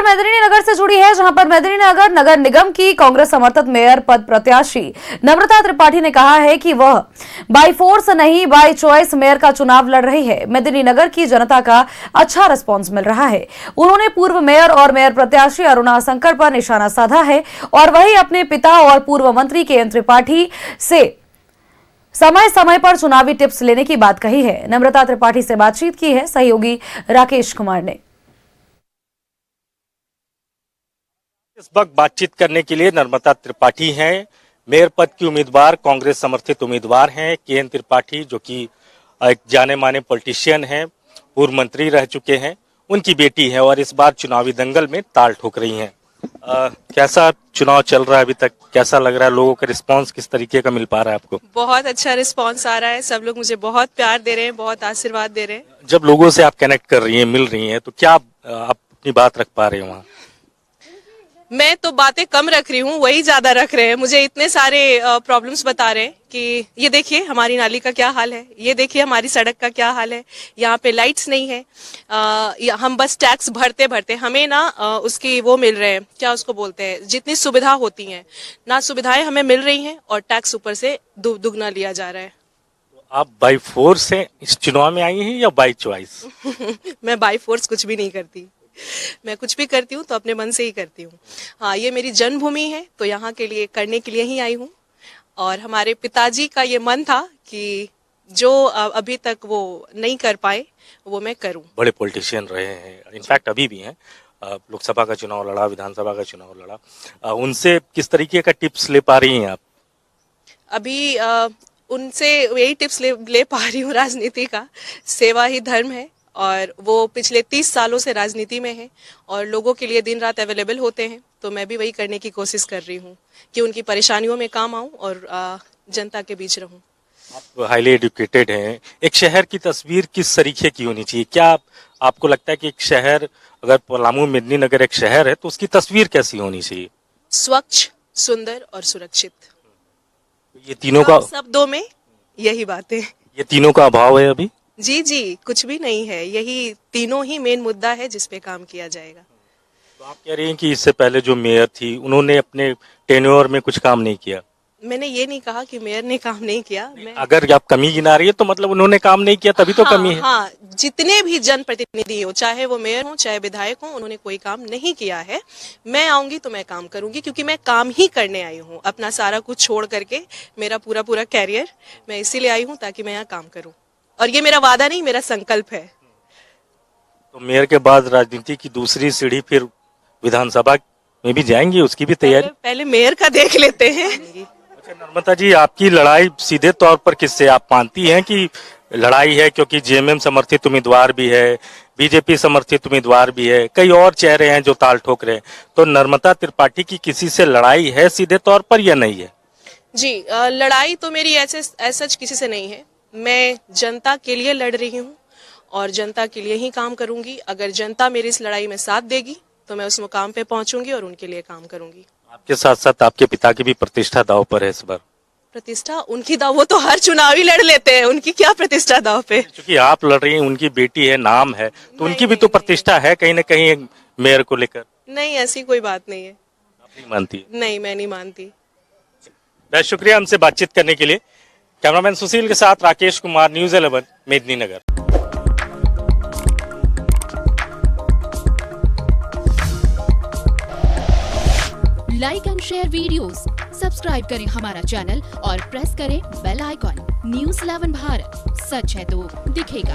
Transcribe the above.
मेदिनीनगर से जुड़ी है, जहां पर मेदिनीनगर नगर निगम की कांग्रेस समर्थित मेयर पद प्रत्याशी नम्रता त्रिपाठी ने कहा है कि वह बाय फोर्स नहीं बाय चॉइस मेयर का चुनाव लड़ रही है। मेदिनीनगर की जनता का अच्छा रिस्पांस मिल रहा है। उन्होंने पूर्व मेयर और मेयर प्रत्याशी अरुणा शंकर पर निशाना साधा है और वही अपने पिता और पूर्व मंत्री के त्रिपाठी से समय समय पर चुनावी टिप्स लेने की बात कही है। नम्रता त्रिपाठी से बातचीत की है सहयोगी राकेश कुमार ने। इस वक्त बातचीत करने के लिए नम्रता त्रिपाठी हैं, मेयर पद की उम्मीदवार, कांग्रेस समर्थित उम्मीदवार हैं। के त्रिपाठी जो कि एक जाने माने पॉलिटिशियन हैं, पूर्व मंत्री रह चुके हैं, उनकी बेटी है और इस बार चुनावी दंगल में ताल ठोक रही हैं। कैसा चुनाव चल रहा है अभी तक, कैसा लग रहा है, लोगों का रिस्पांस किस तरीके का मिल पा रहा है आपको? बहुत अच्छा रिस्पांस आ रहा है, सब लोग मुझे बहुत प्यार दे रहे हैं, बहुत आशीर्वाद दे रहे हैं। जब लोगों से आप कनेक्ट कर रही हैं, मिल रही हैं, तो क्या आप अपनी बात रख पा रहे हैं वहाँ? मैं तो बातें कम रख रही हूँ, वही ज्यादा रख रहे हैं। मुझे इतने सारे प्रॉब्लम्स बता रहे हैं कि ये देखिए हमारी नाली का क्या हाल है, ये देखिए हमारी सड़क का क्या हाल है, यहाँ पे लाइट्स नहीं है। हम बस टैक्स भरते भरते हमें ना उसकी वो मिल रहे हैं, क्या उसको बोलते हैं, जितनी सुविधा होती हैं ना सुविधाएं हमें मिल रही हैं और टैक्स ऊपर से दुगना लिया जा रहा है। आप बाई फोर्स से इस चुनाव में आई हैं या बाई चॉइस? मैं बाई फोर्स कुछ भी नहीं करती, मैं कुछ भी करती हूँ तो अपने मन से ही करती हूँ। हाँ, ये मेरी जन्मभूमि है तो यहाँ के लिए करने के लिए ही आई हूँ और हमारे पिताजी का ये मन था कि जो अभी तक वो नहीं कर पाए वो मैं करूँ। बड़े पॉलिटिशियन रहे हैं, इनफैक्ट अभी भी हैं, लोकसभा का चुनाव लड़ा, विधानसभा का चुनाव लड़ा, उनसे किस तरीके का टिप्स ले पा रही हैं आप? अभी उनसे यही टिप्स ले पा रही हूँ, राजनीति का सेवा ही धर्म है और वो पिछले 30 सालों से राजनीति में है और लोगों के लिए दिन रात अवेलेबल होते हैं, तो मैं भी वही करने की कोशिश कर रही हूँ कि उनकी परेशानियों में काम आऊं और जनता के बीच रहूं। आप हाईली एजुकेटेड हैं, एक शहर की तस्वीर किस तरीके की होनी चाहिए? क्या आपको लगता है कि एक शहर, अगर पलामू मेदिनीनगर एक शहर है, तो उसकी तस्वीर कैसी होनी चाहिए? स्वच्छ, सुंदर और सुरक्षित। ये तीनों का शब्दों में यही बातें, ये तीनों का अभाव है अभी? जी, कुछ भी नहीं है, यही तीनों ही मेन मुद्दा है जिस पे काम किया जाएगा। तो आप कह रही हैं कि इससे पहले जो मेयर थी उन्होंने अपने टेन्योर में कुछ काम नहीं किया? मैंने ये नहीं कहा कि मेयर ने काम नहीं किया। अगर आप कमी गिना रही है तो मतलब उन्होंने काम नहीं किया तभी तो कमी है। हाँ, जितने भी जनप्रतिनिधि हो, चाहे वो मेयर हो चाहे विधायक हो, उन्होंने कोई काम नहीं किया है। मैं आऊंगी तो मैं काम करूंगी क्योंकि मैं काम ही करने आई हूँ, अपना सारा कुछ छोड़ करके, मेरा पूरा कैरियर मैं इसीलिए आई हूँ ताकि मैं यहाँ काम करूँ और ये मेरा वादा नहीं, मेरा संकल्प है। तो मेयर के बाद राजनीति की दूसरी सीढ़ी फिर विधानसभा में भी जाएंगी, उसकी भी तैयारी? पहले मेयर का देख लेते हैं। अच्छा नम्रता जी, आपकी लड़ाई सीधे तौर पर किससे? आप मानती हैं कि लड़ाई है क्योंकि जेएमएम समर्थित उम्मीदवार भी है, बीजेपी समर्थित उम्मीदवार भी है, कई और चेहरे हैं जो ताल ठोक रहे हैं, तो नम्रता त्रिपाठी की किसी से लड़ाई है सीधे तौर पर या नहीं है? जी, लड़ाई तो मेरी ऐसा किसी से नहीं है। मैं जनता के लिए लड़ रही हूँ और जनता के लिए ही काम करूंगी। अगर जनता मेरी इस लड़ाई में साथ देगी तो मैं उस मुकाम पे पहुंचूंगी और उनके लिए काम करूंगी। आपके साथ साथ आपके पिता की भी प्रतिष्ठा दांव पर है इस बार? प्रतिष्ठा उनकी दांव, वो तो हर चुनाव ही लड़ लेते हैं, उनकी क्या प्रतिष्ठा दांव पे? क्योंकि आप लड़ रही हैं, उनकी बेटी है, नाम है, तो उनकी भी तो प्रतिष्ठा है कहीं ना कहीं मेयर को लेकर। नहीं, ऐसी कोई बात नहीं है। आप नहीं मानती? नहीं, मैं नहीं मानती। बहुत शुक्रिया हमसे बातचीत करने के लिए। कैमरामैन सुशील के साथ Rakesh Kumar, news 11 Medininagar. Like and share videos, subscribe करें हमारा चैनल और प्रेस करें बेल आइकॉन। न्यूज़ 11 भारत, सच है तो दिखेगा।